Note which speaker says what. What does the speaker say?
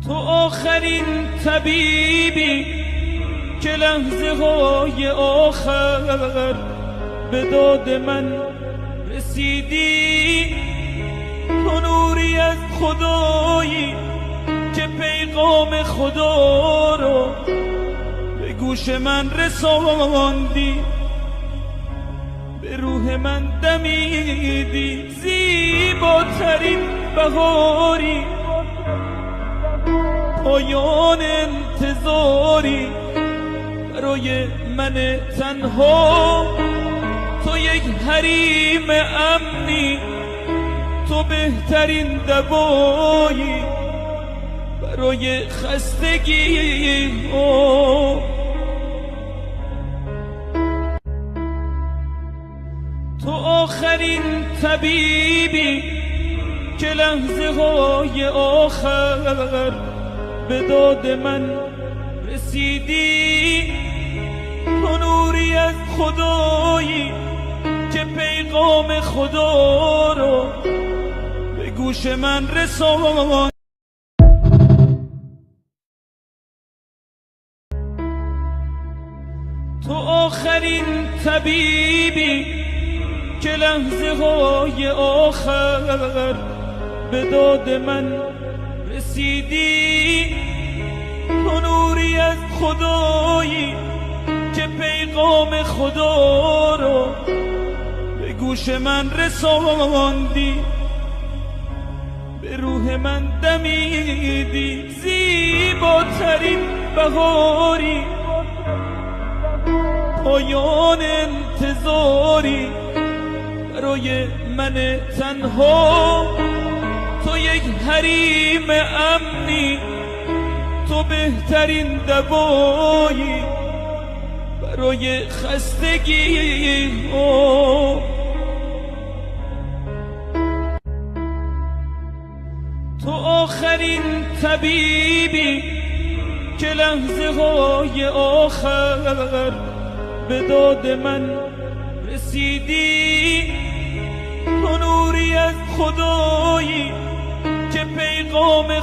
Speaker 1: تو آخرین طبیبی که لحظه های آخر به داد من رسیدی. تو نوری از خدایی که پیغام خدا رو به گوش من رساندی. به روح من دمیدی زیباترین بهاری، پایان انتظاری برای من تنها. تو یک حریم امنی، تو بهترین دوایی برای خستگی. تو آخرین طبیبی که لحظه های آخر به داد من رسیدی. تو نوری از خدایی که پیغام خدا رو به گوش من رساند. تو آخرین طبیبی که لحظه های آخر به داد من رسیدی. تو نوری از خدایی که پیغام خدا رو به گوش من رساندی. به روح من دمیدی زیباترین بهاری، پایان انتظاری برای من تنها. تو یک حریم امنی، تو بهترین دوایی برای خستگی. تو آخرین طبیبی که لحظه های آخر به داد من رسیدی. تو نوری از خدایی که پیغام